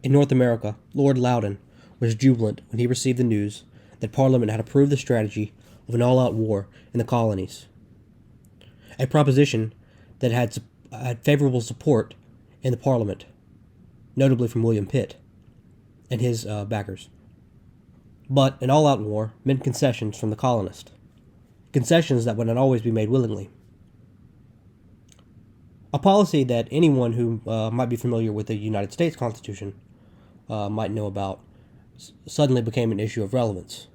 In North America, Lord Loudon was jubilant when he received the news that Parliament had approved the strategy of an all-out war in the colonies, a proposition that had favorable support in the Parliament, notably from William Pitt and his backers. But an all-out war meant concessions from the colonists, concessions that would not always be made willingly. A policy that anyone who might be familiar with the United States Constitution might know about suddenly became an issue of relevance.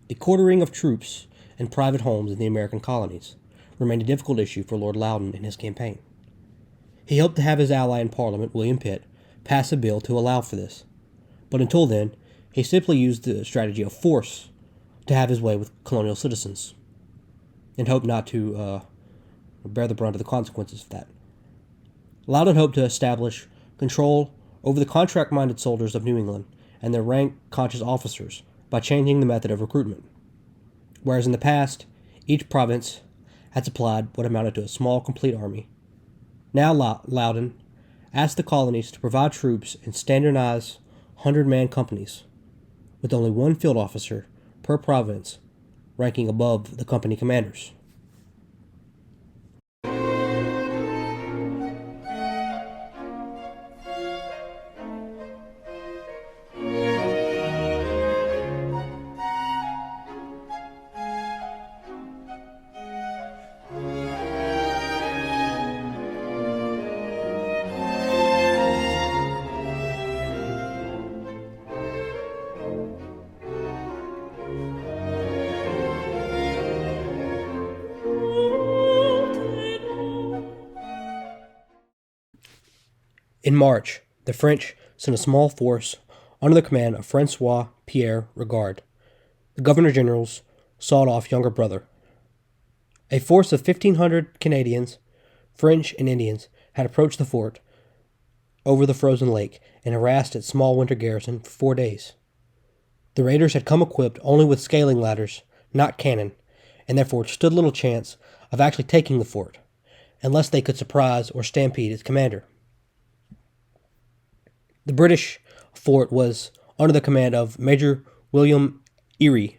The quartering of troops in private homes in the American colonies remained a difficult issue for Lord Loudon in his campaign. He hoped to have his ally in Parliament, William Pitt, pass a bill to allow for this, but until then, he simply used the strategy of force to have his way with colonial citizens, and hoped not to bear the brunt of the consequences of that. Loudon hoped to establish control over the contract-minded soldiers of New England and their rank-conscious officers by changing the method of recruitment. Whereas in the past, each province had supplied what amounted to a small, complete army, now Loudon asked the colonies to provide troops in standardized 100-man companies, with only one field officer per province ranking above the company commanders. In March, the French sent a small force under the command of Francois Pierre Regard, the Governor-General's sawed-off younger brother. A force of 1,500 Canadians, French, and Indians had approached the fort over the frozen lake and harassed its small winter garrison for 4 days. The raiders had come equipped only with scaling ladders, not cannon, and therefore stood little chance of actually taking the fort, unless they could surprise or stampede its commander. The British fort was under the command of Major William Erie,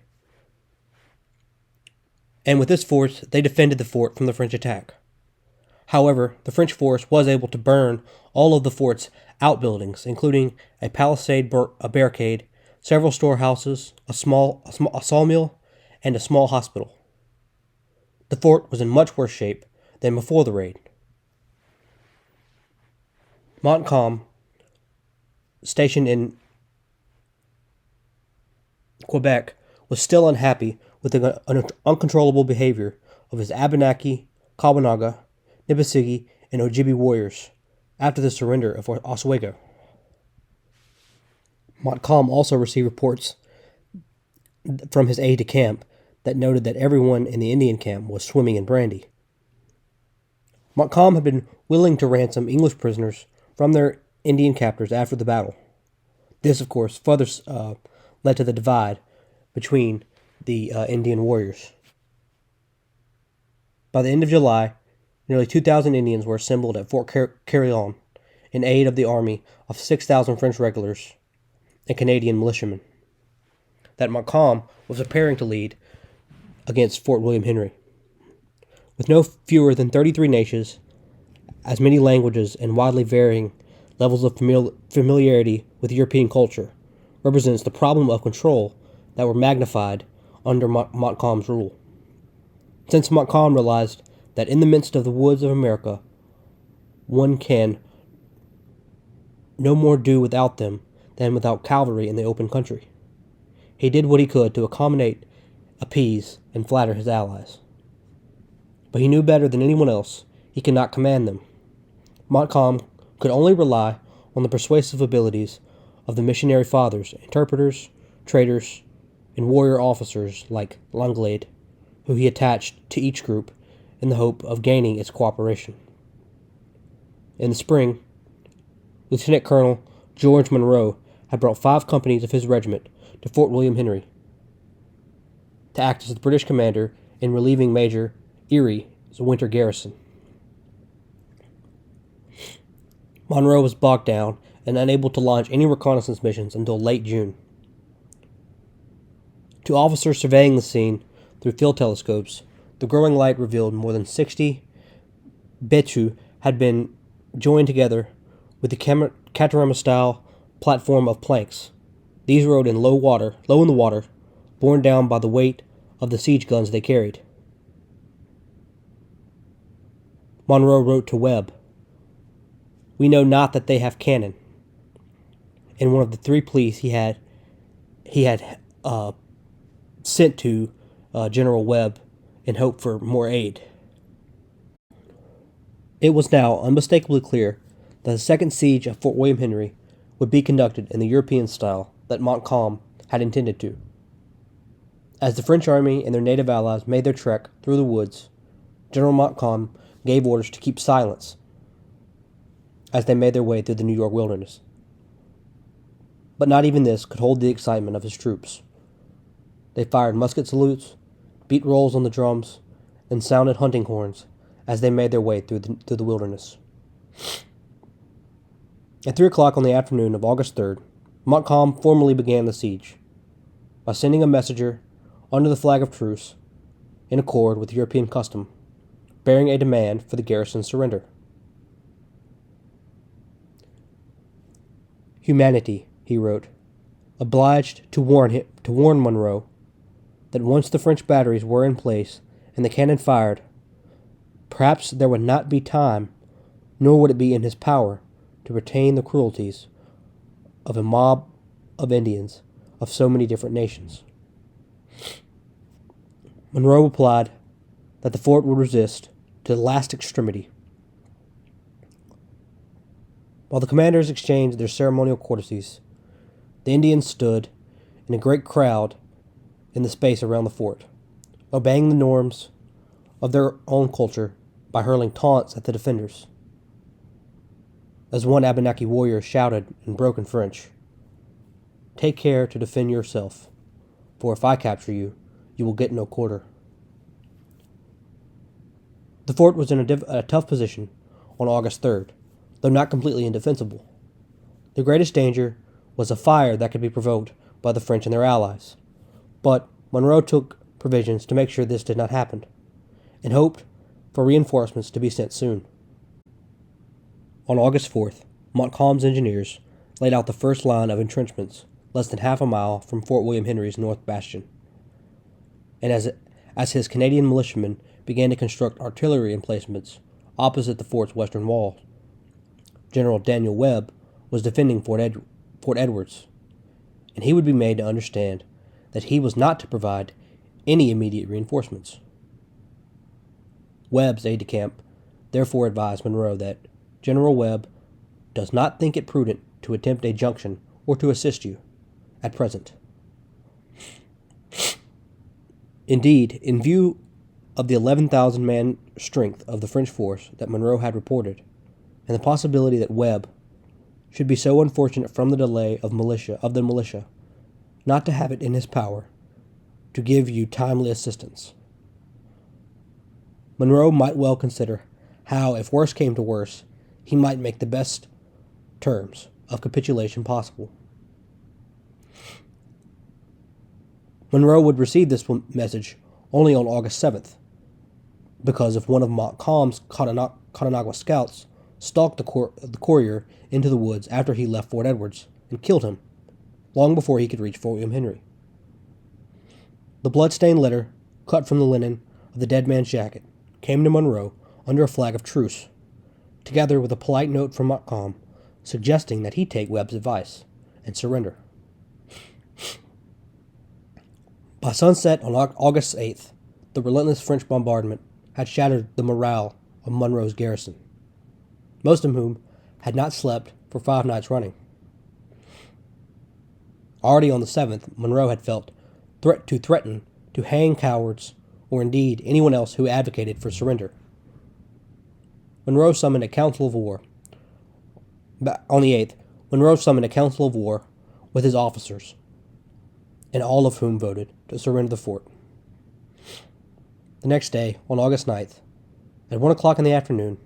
and with this force they defended the fort from the French attack. However, the French force was able to burn all of the fort's outbuildings, including a palisade barricade, several storehouses, a sawmill, and a small hospital. The fort was in much worse shape than before the raid. Montcalm, stationed in Quebec, was still unhappy with the uncontrollable behavior of his Abenaki, Caughnawaga, Nipissigi, and Ojibwe warriors after the surrender of Oswego. Montcalm also received reports from his aide-de-camp that noted that everyone in the Indian camp was swimming in brandy. Montcalm had been willing to ransom English prisoners from their Indian captors after the battle. This, of course, further led to the divide between the Indian warriors. By the end of July, nearly 2,000 Indians were assembled at Fort Carillon in aid of the army of 6,000 French regulars and Canadian militiamen that Montcalm was preparing to lead against Fort William Henry. With no fewer than 33 nations, as many languages, and widely varying levels of familiarity with European culture, represents the problem of control that were magnified under Montcalm's rule. Since Montcalm realized that in the midst of the woods of America, one can no more do without them than without cavalry in the open country, he did what he could to accommodate, appease, and flatter his allies. But he knew better than anyone else he could not command them. Montcalm could only rely on the persuasive abilities of the missionary fathers, interpreters, traders, and warrior officers like Langlade, who he attached to each group in the hope of gaining its cooperation. In the spring, Lieutenant Colonel George Monroe had brought 5 companies of his regiment to Fort William Henry to act as the British commander in relieving Major Erie's winter garrison. Monroe was bogged down and unable to launch any reconnaissance missions until late June. To officers surveying the scene through field telescopes, the growing light revealed more than 60 Betu had been joined together with the Catarama-style platform of planks. These rode in low in the water, borne down by the weight of the siege guns they carried. Monroe wrote to Webb, "We know not that they have cannon." And one of the three pleas he had sent to General Webb in hope for more aid. It was now unmistakably clear that the second siege of Fort William Henry would be conducted in the European style that Montcalm had intended to. As the French army and their native allies made their trek through the woods, General Montcalm gave orders to keep silence as they made their way through the New York wilderness. But not even this could hold the excitement of his troops. They fired musket salutes, beat rolls on the drums, and sounded hunting horns as they made their way through the wilderness. At 3 o'clock on the afternoon of August 3rd, Montcalm formally began the siege by sending a messenger under the flag of truce in accord with European custom, bearing a demand for the garrison's surrender. "Humanity," he wrote, obliged to warn Monroe that once the French batteries were in place and the cannon fired, perhaps there would not be time, nor would it be in his power, to retain the cruelties of a mob of Indians of so many different nations. Monroe replied that the fort would resist to the last extremity. While the commanders exchanged their ceremonial courtesies, the Indians stood in a great crowd in the space around the fort, obeying the norms of their own culture by hurling taunts at the defenders. As one Abenaki warrior shouted in broken French, "Take care to defend yourself, for if I capture you, you will get no quarter." The fort was in a tough position on August 3rd, though not completely indefensible. The greatest danger was a fire that could be provoked by the French and their allies, but Monroe took provisions to make sure this did not happen, and hoped for reinforcements to be sent soon. On August 4th, Montcalm's engineers laid out the first line of entrenchments less than half a mile from Fort William Henry's north bastion, and as his Canadian militiamen began to construct artillery emplacements opposite the fort's western wall, General Daniel Webb was defending Fort Edwards, and he would be made to understand that he was not to provide any immediate reinforcements. Webb's aide-de-camp therefore advised Monroe that General Webb does not think it prudent to attempt a junction or to assist you at present. Indeed, in view of the 11,000-man strength of the French force that Monroe had reported, and the possibility that Webb should be so unfortunate from the delay of the militia not to have it in his power to give you timely assistance, Monroe might well consider how, if worse came to worse, he might make the best terms of capitulation possible. Monroe would receive this message only on August 7th, because of one of Montcalm's Cotonagua scouts stalked the courier into the woods after he left Fort Edwards and killed him, long before he could reach Fort William Henry. The blood-stained letter, cut from the linen of the dead man's jacket, came to Monroe under a flag of truce, together with a polite note from Montcalm suggesting that he take Webb's advice and surrender. By sunset on August 8th, the relentless French bombardment had shattered the morale of Monroe's garrison, most of whom had not slept for 5 nights running. Already on the 7th, Monroe had felt threaten to hang cowards or indeed anyone else who advocated for surrender. Monroe summoned a council of war. On the 8th, Monroe summoned a council of war with his officers, and all of whom voted to surrender the fort. The next day, on August 9th, at 1 o'clock in the afternoon,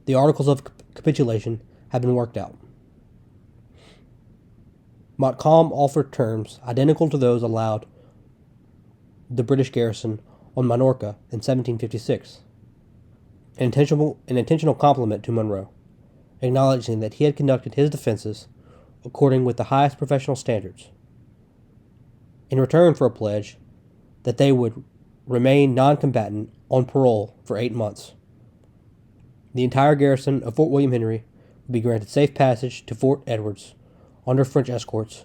the articles of capitulation had been worked out. Montcalm offered terms identical to those allowed the British garrison on Minorca in 1756, an intentional compliment to Monroe, acknowledging that he had conducted his defenses according with the highest professional standards, in return for a pledge that they would remain non-combatant on parole for 8 months. The entire garrison of Fort William Henry would be granted safe passage to Fort Edwards under French escorts,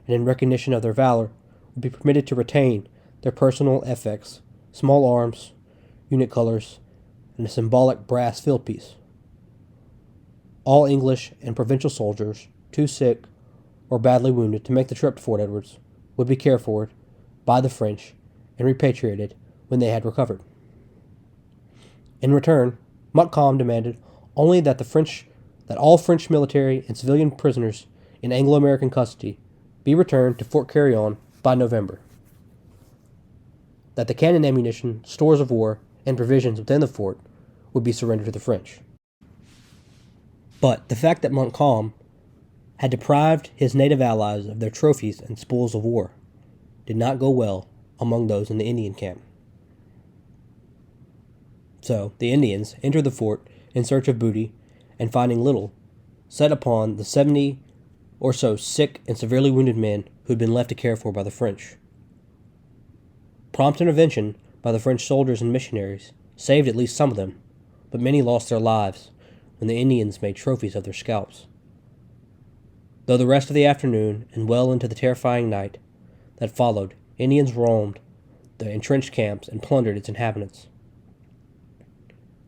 and in recognition of their valor would be permitted to retain their personal effects, small arms, unit colors, and a symbolic brass field piece. All English and provincial soldiers, too sick or badly wounded to make the trip to Fort Edwards, would be cared for by the French and repatriated when they had recovered. In return, Montcalm demanded only that all French military and civilian prisoners in Anglo-American custody be returned to Fort Carillon by November, that the cannon, ammunition, stores of war, and provisions within the fort would be surrendered to the French. But the fact that Montcalm had deprived his native allies of their trophies and spoils of war did not go well among those in the Indian camp. So the Indians entered the fort in search of booty, and finding little, set upon the 70 or so sick and severely wounded men who had been left to care for by the French. Prompt intervention by the French soldiers and missionaries saved at least some of them, but many lost their lives when the Indians made trophies of their scalps. Though the rest of the afternoon and well into the terrifying night that followed, Indians roamed the entrenched camps and plundered its inhabitants.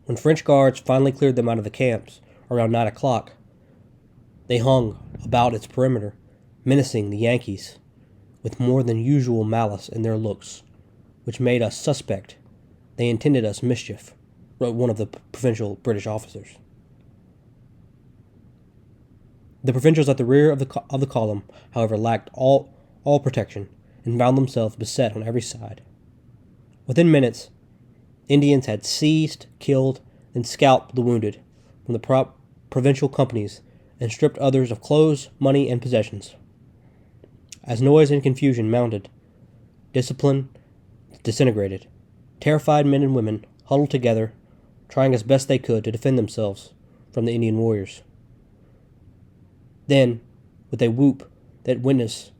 When French guards finally cleared them out of the camps around 9 o'clock, they hung about its perimeter, menacing the Yankees with more than usual malice in their looks, which made us suspect they intended us mischief, wrote one of the provincial British officers. The provincials at the rear of the column, however, lacked all protection and found themselves beset on every side. Within minutes, Indians had seized, killed, and scalped the wounded from the provincial companies and stripped others of clothes, money, and possessions. As noise and confusion mounted, discipline disintegrated. Terrified men and women huddled together, trying as best they could to defend themselves from the Indian warriors. Then, with a whoop that witness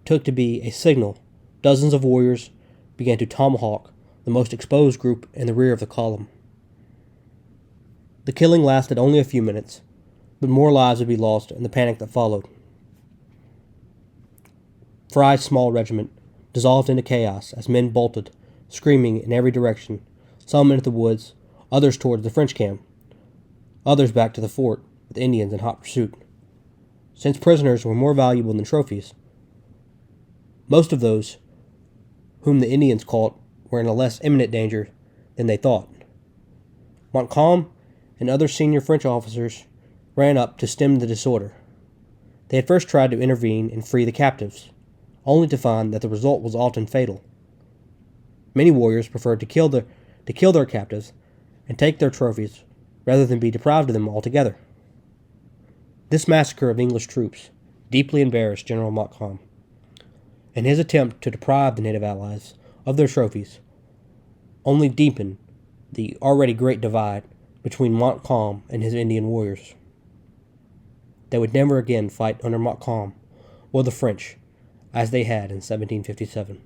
took to be a signal, dozens of warriors began to tomahawk the most exposed group in the rear of the column. The killing lasted only a few minutes, but more lives would be lost in the panic that followed. Fry's small regiment dissolved into chaos as men bolted, screaming in every direction, some into the woods, others towards the French camp, others back to the fort with Indians in hot pursuit. Since prisoners were more valuable than trophies, most of those whom the Indians caught were in a less imminent danger than they thought. Montcalm and other senior French officers ran up to stem the disorder. They had first tried to intervene and free the captives, only to find that the result was often fatal. Many warriors preferred to kill their captives and take their trophies rather than be deprived of them altogether. This massacre of English troops deeply embarrassed General Montcalm, and his attempt to deprive the native allies of their trophies only deepened the already great divide between Montcalm and his Indian warriors. They would never again fight under Montcalm or the French as they had in 1757.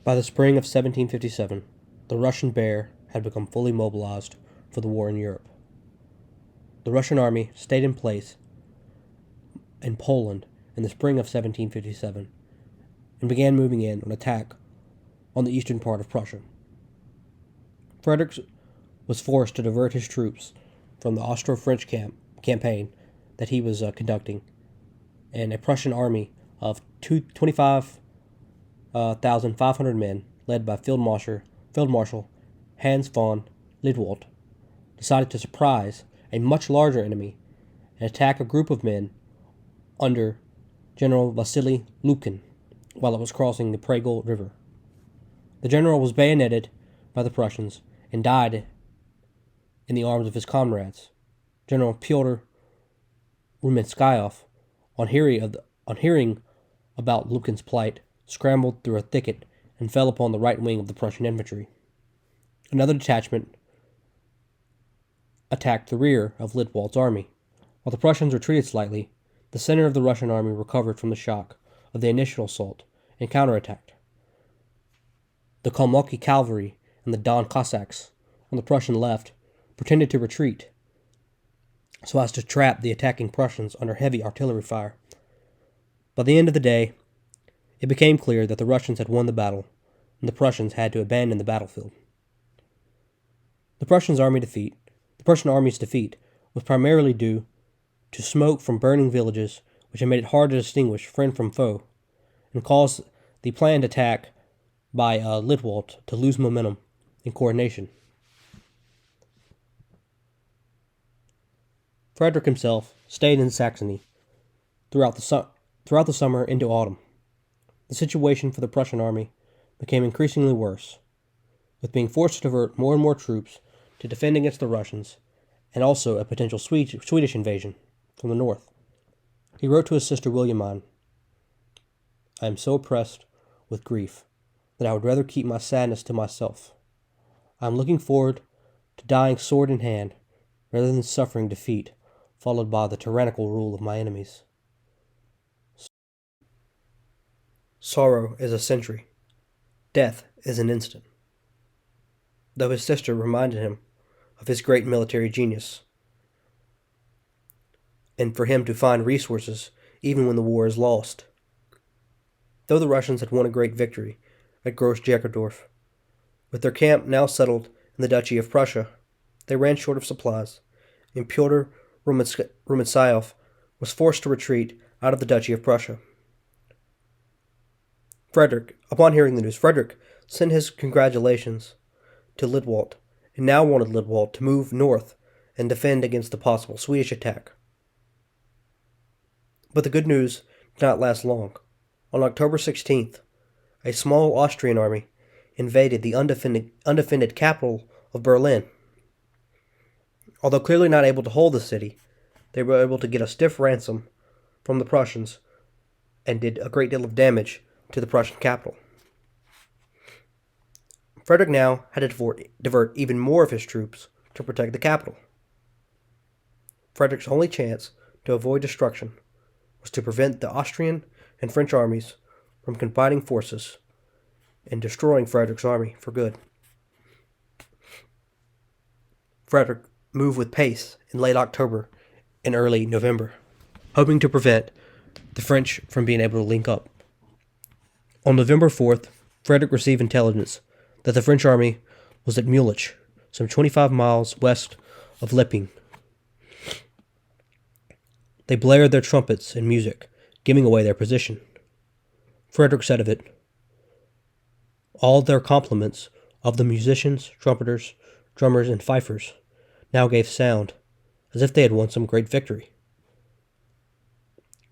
By the spring of 1757, the Russian Bear had become fully mobilized for the war in Europe. The Russian army stayed in place in Poland in the spring of 1757 and began moving in on attack on the eastern part of Prussia. Frederick was forced to divert his troops from the Austro-French campaign that he was conducting, and a Prussian army of 25,500 men, led by Field Marshal Hans von Lidwald, decided to surprise a much larger enemy and attack a group of men under General Vasily Lukin while it was crossing the Pregel River. The general was bayoneted by the Prussians and died in the arms of his comrades. General Pyotr Rumenskayov, on hearing about Lukin's plight, scrambled through a thicket and fell upon the right wing of the Prussian infantry. Another detachment attacked the rear of Lidwald's army. While the Prussians retreated slightly, the center of the Russian army recovered from the shock of the initial assault and counterattacked. The Kalmucky cavalry and the Don Cossacks on the Prussian left pretended to retreat so as to trap the attacking Prussians under heavy artillery fire. By the end of the day, it became clear that the Russians had won the battle, and the Prussians had to abandon the battlefield. The Prussian army's defeat was primarily due to smoke from burning villages, which had made it hard to distinguish friend from foe, and caused the planned attack by Lidwald to lose momentum and coordination. Frederick himself stayed in Saxony throughout the summer into autumn. The situation for the Prussian army became increasingly worse, with being forced to divert more and more troops to defend against the Russians, and also a potential Swedish invasion from the north. He wrote to his sister Williamine, "I am so oppressed with grief that I would rather keep my sadness to myself. I am looking forward to dying sword in hand rather than suffering defeat followed by the tyrannical rule of my enemies." Sorrow is a century. Death is an instant. Though his sister reminded him of his great military genius, and for him to find resources even when the war is lost. Though the Russians had won a great victory at Gross-Jekerdorf, with their camp now settled in the Duchy of Prussia, they ran short of supplies, and Pyotr Rumenskayov was forced to retreat out of the Duchy of Prussia. Upon hearing the news, Frederick sent his congratulations to Lidwald, and now wanted Lidwald to move north and defend against the possible Swedish attack. But the good news did not last long. On October 16th, a small Austrian army invaded the undefended capital of Berlin. Although clearly not able to hold the city, they were able to get a stiff ransom from the Prussians and did a great deal of damage to the Prussian capital. Frederick now had to divert even more of his troops to protect the capital. Frederick's only chance to avoid destruction was to prevent the Austrian and French armies from combining forces and destroying Frederick's army for good. Frederick moved with pace in late October and early November, hoping to prevent the French from being able to link up. On November 4th, Frederick received intelligence that the French army was at Mulich, some 25 miles west of Lipping. They blared their trumpets and music, giving away their position. Frederick said of it, "All their complements of the musicians, trumpeters, drummers, and fifers now gave sound, as if they had won some great victory."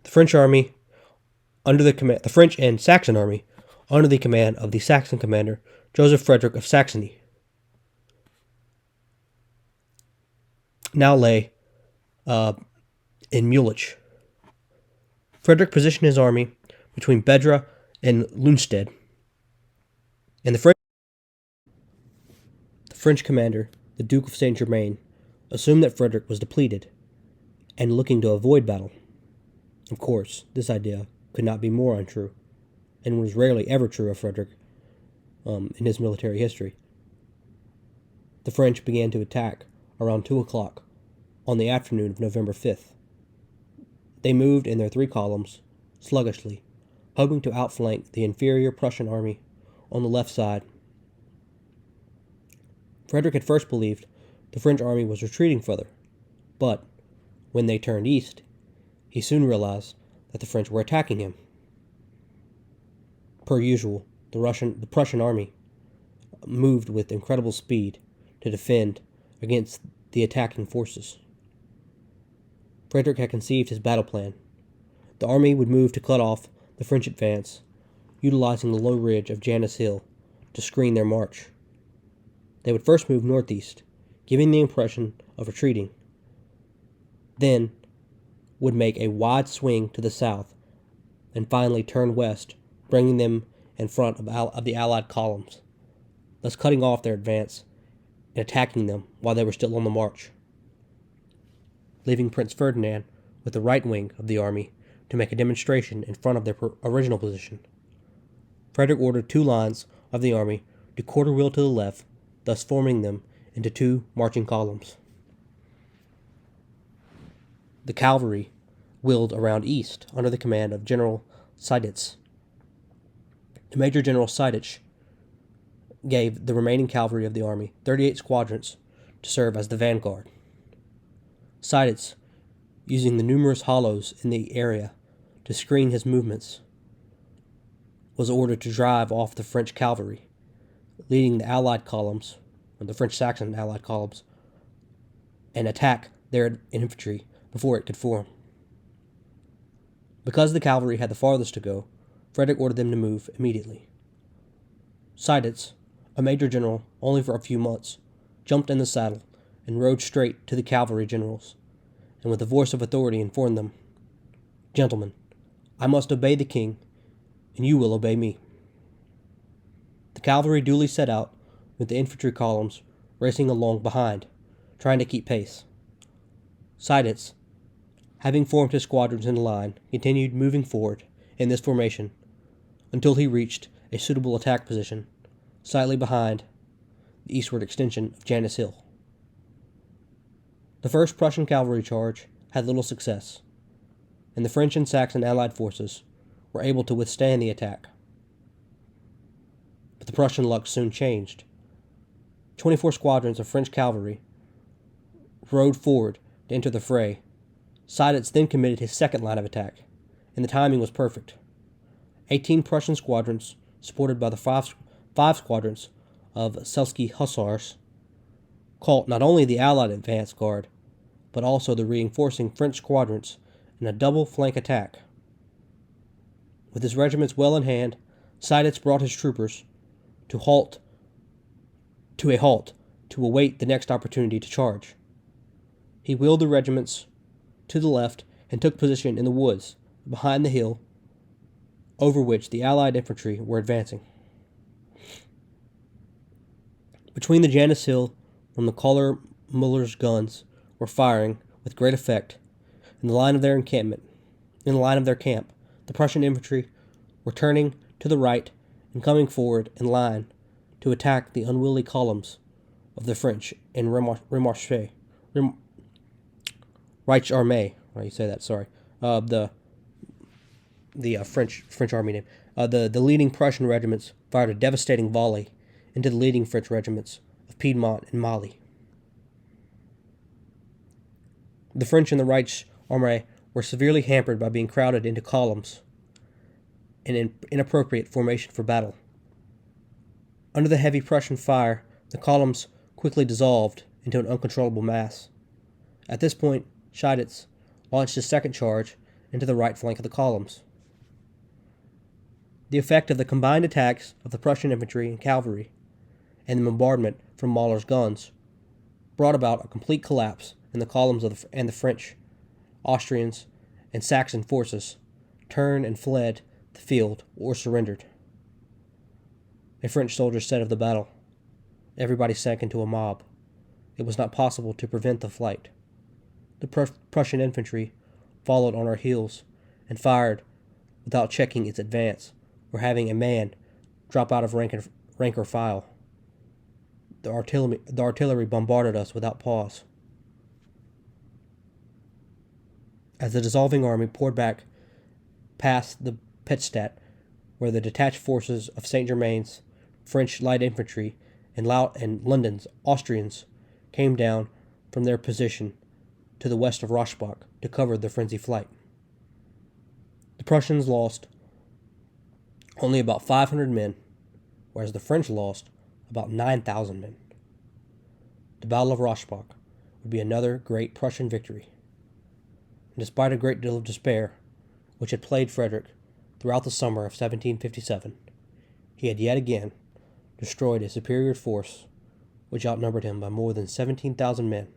The French and Saxon army, under the command of the Saxon commander Joseph Frederick of Saxony, now lay in Mulich. Frederick positioned his army between Bedra and Lundstedt, and the French commander, the Duke of Saint Germain, assumed that Frederick was depleted and looking to avoid battle. Of course, this idea could not be more untrue, and was rarely ever true of Frederick in his military history. The French began to attack around 2 o'clock on the afternoon of November 5th. They moved in their 3 columns, sluggishly, hoping to outflank the inferior Prussian army on the left side. Frederick had first believed the French army was retreating further, but when they turned east, he soon realized that the French were attacking him. Per usual, the Prussian army moved with incredible speed to defend against the attacking forces. Frederick had conceived his battle plan. The army would move to cut off the French advance, utilizing the low ridge of Janus Hill to screen their march. They would first move northeast, giving the impression of retreating, then would make a wide swing to the south, and finally turn west, bringing them in front of the Allied columns, thus cutting off their advance and attacking them while they were still on the march, leaving Prince Ferdinand with the right wing of the army to make a demonstration in front of their original position. Frederick ordered two lines of the army to quarter wheel to the left, thus forming them into two marching columns. The cavalry wheeled around east under the command of General Seydlitz. Major General Seydlitz gave the remaining cavalry of the army 38 squadrons to serve as the vanguard. Seydlitz, using the numerous hollows in the area to screen his movements, was ordered to drive off the French cavalry, leading the Allied columns, or the French-Saxon Allied columns, and attack their infantry before it could form. Because the cavalry had the farthest to go, Frederick ordered them to move immediately. Seydlitz, a major general only for a few months, jumped in the saddle and rode straight to the cavalry generals, and with a voice of authority informed them, "Gentlemen, I must obey the king, and you will obey me." The cavalry duly set out, with the infantry columns racing along behind, trying to keep pace. Seydlitz, having formed his squadrons in line, continued moving forward in this formation until he reached a suitable attack position slightly behind the eastward extension of Janus Hill. The first Prussian cavalry charge had little success, and the French and Saxon allied forces were able to withstand the attack. But the Prussian luck soon changed. 24 squadrons of French cavalry rode forward to enter the fray. Seydlitz then committed his second line of attack, and the timing was perfect. 18 Prussian squadrons, supported by the five squadrons of Selsky Hussars, caught not only the Allied advance guard, but also the reinforcing French squadrons in a double flank attack. With his regiments well in hand, Seydlitz brought his troopers to a halt to await the next opportunity to charge. He wheeled the regiments to the left and took position in the woods behind the hill over which the Allied infantry were advancing. Between the Janus Hill from the Kohler Muller's guns were firing with great effect. In the line of their camp, the Prussian infantry were turning to the right and coming forward in line to attack the unwieldy columns of the French in Reichardsarmee. How do you say that? Sorry, the French army name. The leading Prussian regiments fired a devastating volley into the leading French regiments of Piedmont and Mali. The French in the Reichardsarmee were severely hampered by being crowded into columns, an inappropriate formation for battle. Under the heavy Prussian fire, the columns quickly dissolved into an uncontrollable mass. At this point, Seydlitz launched his second charge into the right flank of the columns. The effect of the combined attacks of the Prussian infantry and cavalry and the bombardment from Mahler's guns brought about a complete collapse in the columns of the French, Austrians, and Saxon forces turned and fled the field or surrendered. A French soldier said of the battle, "Everybody sank into a mob. It was not possible to prevent the flight. The Prussian infantry followed on our heels and fired without checking its advance or having a man drop out of rank or file. The artillery bombarded us without pause." As the dissolving army poured back past the Pettstadt, where the detached forces of St. Germain's French light infantry and London's Austrians came down from their position to the west of Rossbach to cover the frenzied flight. The Prussians lost only about 500 men, whereas the French lost about 9,000 men. The Battle of Rossbach would be another great Prussian victory. And despite a great deal of despair, which had plagued Frederick throughout the summer of 1757, he had yet again destroyed a superior force which outnumbered him by more than 17,000 men,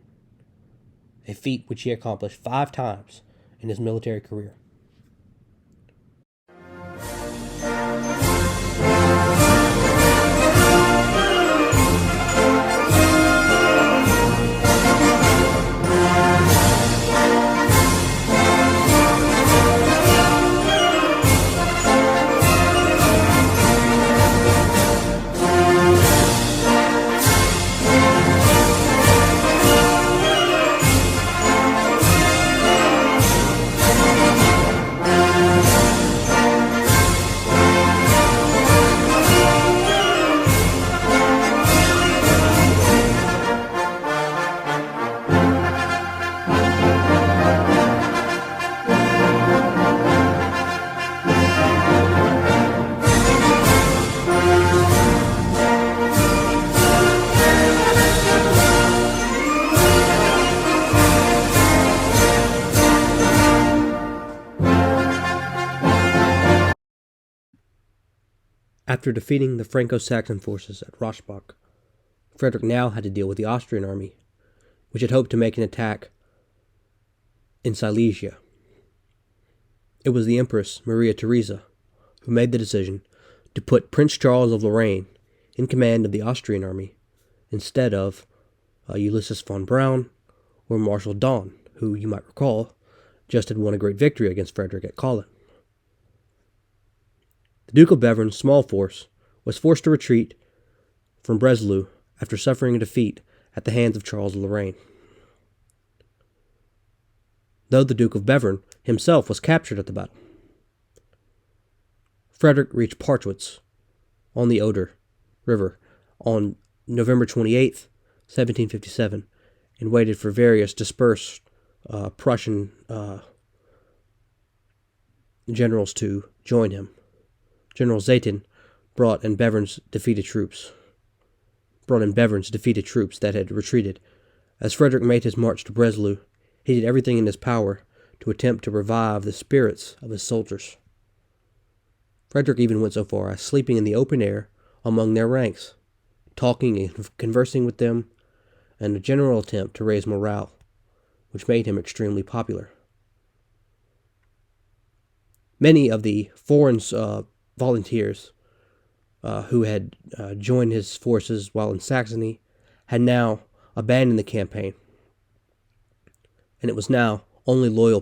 a feat which he accomplished 5 times in his military career. After defeating the Franco-Saxon forces at Rossbach, Frederick now had to deal with the Austrian army, which had hoped to make an attack in Silesia. It was the Empress Maria Theresa who made the decision to put Prince Charles of Lorraine in command of the Austrian army instead of Ulysses von Braun or Marshal Daun, who, you might recall, just had won a great victory against Frederick at Kollin. The Duke of Bevern's small force was forced to retreat from Breslau after suffering a defeat at the hands of Charles of Lorraine. Though the Duke of Bevern himself was captured at the battle, Frederick reached Parchwitz on the Oder River on November 28, 1757, and waited for various dispersed Prussian generals to join him. General Zieten brought in Bevern's defeated troops that had retreated. As Frederick made his march to Breslau, he did everything in his power to attempt to revive the spirits of his soldiers. Frederick even went so far as sleeping in the open air among their ranks, talking and conversing with them, in a general attempt to raise morale, which made him extremely popular. Many of the foreign volunteers who had joined his forces while in Saxony had now abandoned the campaign, and it was now only loyal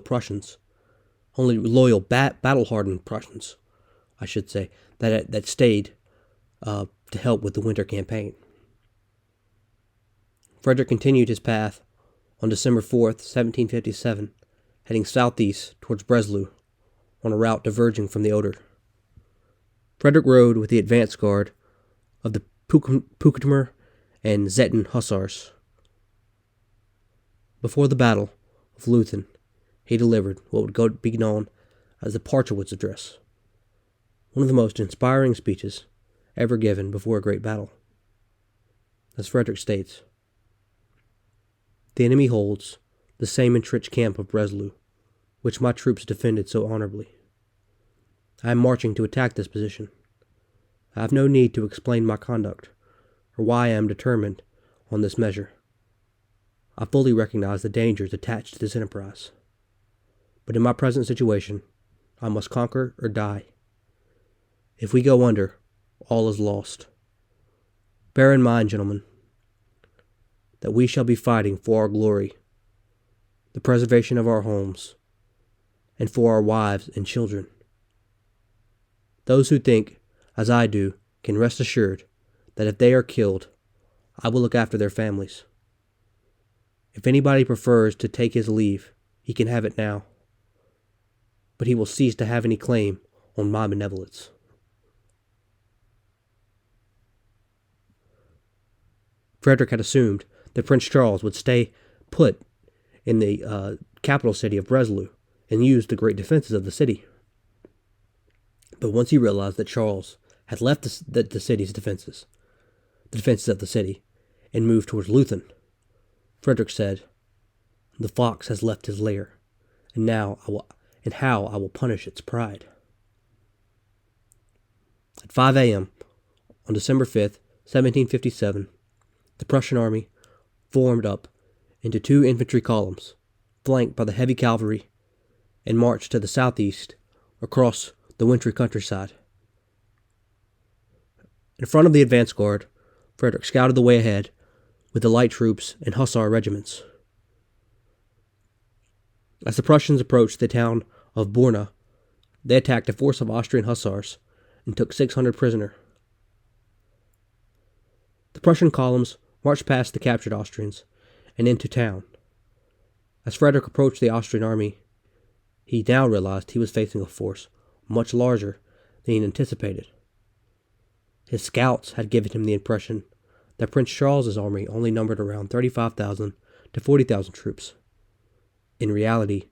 battle-hardened Prussians, I should say, that stayed to help with the winter campaign. Frederick continued his path on December 4th, 1757, heading southeast towards Breslau on a route diverging from the Oder. Frederick rode with the advance guard of the Puigdemer and Zetten Hussars. Before the Battle of Leuthen, he delivered what would be known as the Parchwitz Address, one of the most inspiring speeches ever given before a great battle. As Frederick states, "The enemy holds the same entrenched camp of Breslau, which my troops defended so honorably. I am marching to attack this position. I have no need to explain my conduct, or why I am determined on this measure. I fully recognize the dangers attached to this enterprise. But in my present situation, I must conquer or die. If we go under, all is lost. Bear in mind, gentlemen, that we shall be fighting for our glory, the preservation of our homes, and for our wives and children. Those who think, as I do, can rest assured that if they are killed, I will look after their families. If anybody prefers to take his leave, he can have it now, but he will cease to have any claim on my benevolence." Frederick had assumed that Prince Charles would stay put in the capital city of Breslau and use the great defenses of the city. But once he realized that Charles had left the city's defenses, the defenses of the city, and moved towards Leuthen, Frederick said, "The fox has left his lair, and how I will punish its pride." At 5 a.m. on December 5th, 1757, the Prussian army formed up into 2 infantry columns, flanked by the heavy cavalry, and marched to the southeast across the wintry countryside. In front of the advance guard, Frederick scouted the way ahead with the light troops and hussar regiments. As the Prussians approached the town of Borna, they attacked a force of Austrian hussars and took 600 prisoners. The Prussian columns marched past the captured Austrians and into town. As Frederick approached the Austrian army, he now realized he was facing a force much larger than he had anticipated. His scouts had given him the impression that Prince Charles's army only numbered around 35,000 to 40,000 troops. In reality,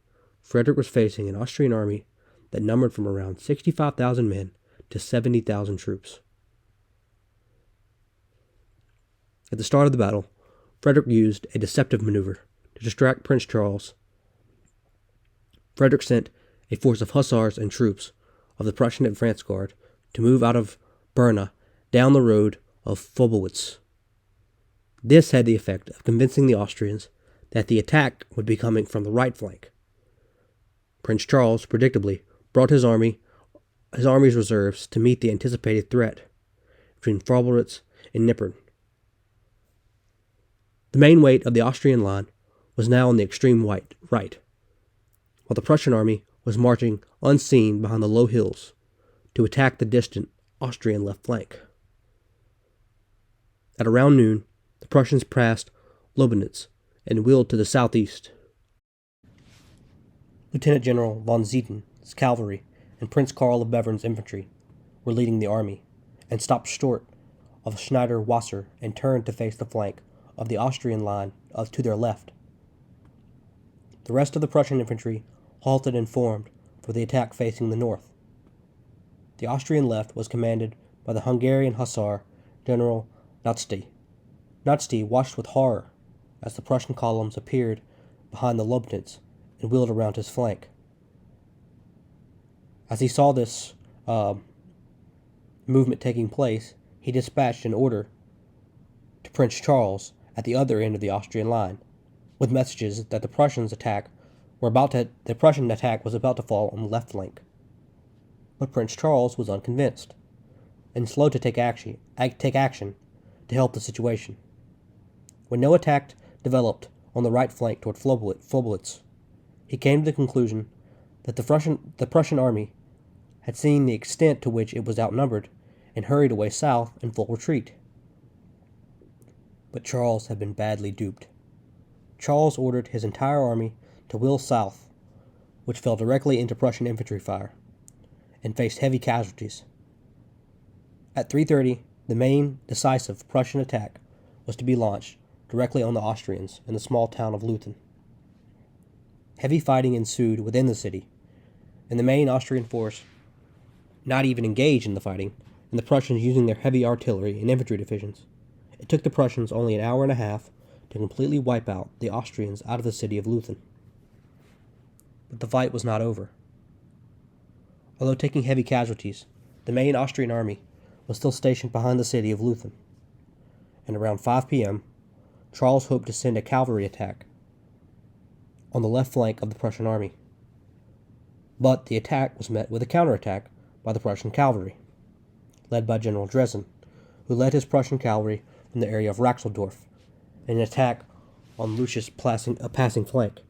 Frederick was facing an Austrian army that numbered from around 65,000 men to 70,000 troops. At the start of the battle, Frederick used a deceptive maneuver to distract Prince Charles. Frederick sent a force of hussars and troops of the Prussian advance guard to move out of Berna down the road of Fobowitz. This had the effect of convincing the Austrians that the attack would be coming from the right flank. Prince Charles, predictably, brought his army's reserves to meet the anticipated threat between Fobowitz and Nippern. The main weight of the Austrian line was now on the extreme right, while the Prussian army was marching unseen behind the low hills to attack the distant Austrian left flank. At around noon, the Prussians passed Lobnitz and wheeled to the southeast. Lieutenant General von Zieten's cavalry and Prince Karl of Bevern's infantry were leading the army, and stopped short of Schneider-Wasser and turned to face the flank of the Austrian line to their left. The rest of the Prussian infantry halted and formed for the attack facing the north. The Austrian left was commanded by the Hungarian hussar General Notzty. Notzty watched with horror as the Prussian columns appeared behind the Lobnitz and wheeled around his flank. As he saw this movement taking place, he dispatched an order to Prince Charles at the other end of the Austrian line, with messages that the Prussian attack was about to fall on the left flank. But Prince Charles was unconvinced, and slow to take action to help the situation. When no attack developed on the right flank toward Fobowitz, he came to the conclusion that the Prussian army had seen the extent to which it was outnumbered and hurried away south in full retreat. But Charles had been badly duped. Charles ordered his entire army to wheel south, which fell directly into Prussian infantry fire and faced heavy casualties. At 3:30, the main decisive Prussian attack was to be launched directly on the Austrians in the small town of Leuthen. Heavy fighting ensued within the city, and the main Austrian force not even engaged in the fighting, and the Prussians using their heavy artillery and infantry divisions. It took the Prussians only an hour and a half to completely wipe out the Austrians out of the city of Leuthen. But the fight was not over. Although taking heavy casualties, the main Austrian army was still stationed behind the city of Leuthen, and around 5 p.m., Charles hoped to send a cavalry attack on the left flank of the Prussian army. But the attack was met with a counterattack by the Prussian cavalry, led by General Dresden, who led his Prussian cavalry from the area of Raxeldorf in an attack on Lucius' passing flank.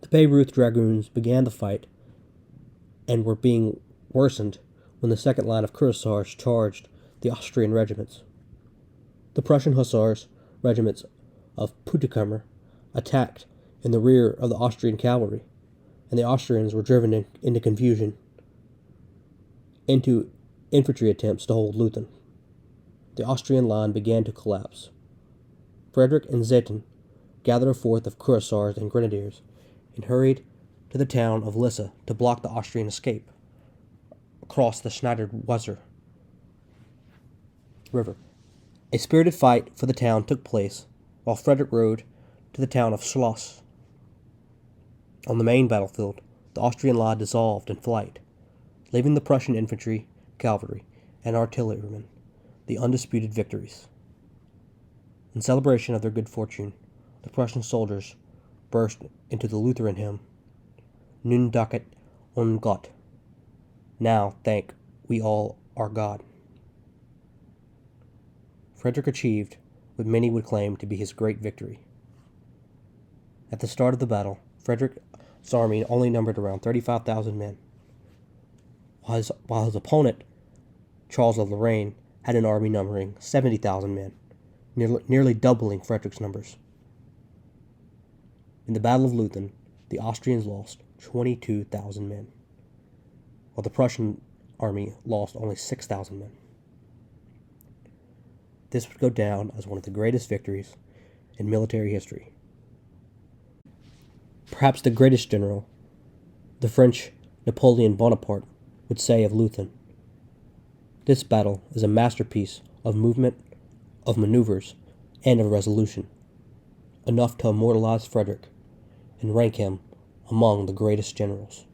The Bayreuth Dragoons began the fight and were being worsened when the second line of cuirassiers charged the Austrian regiments. The Prussian hussars regiments of Puttkamer attacked in the rear of the Austrian cavalry, and the Austrians were driven into confusion into infantry attempts to hold Leuthen. the Austrian line began to collapse. Frederick and Ziethen gathered a force of cuirassiers and grenadiers and hurried to the town of Lissa to block the Austrian escape across the Schneider-Weser River. A spirited fight for the town took place while Frederick rode to the town of Schloss. On the main battlefield, the Austrian line dissolved in flight, leaving the Prussian infantry, cavalry, and artillerymen the undisputed victories. In celebration of their good fortune, the Prussian soldiers burst into the Lutheran hymn, Nun danket un Gott. Now thank we all our God. Frederick achieved what many would claim to be his great victory. At the start of the battle, Frederick's army only numbered around 35,000 men, while his opponent, Charles of Lorraine, had an army numbering 70,000 men, nearly doubling Frederick's numbers. In the Battle of Leuthen, the Austrians lost 22,000 men, while the Prussian army lost only 6,000 men. This would go down as one of the greatest victories in military history. Perhaps the greatest general, the French Napoleon Bonaparte, would say of Leuthen, "This battle is a masterpiece of movement, of maneuvers, and of resolution, enough to immortalize Frederick and rank him among the greatest generals."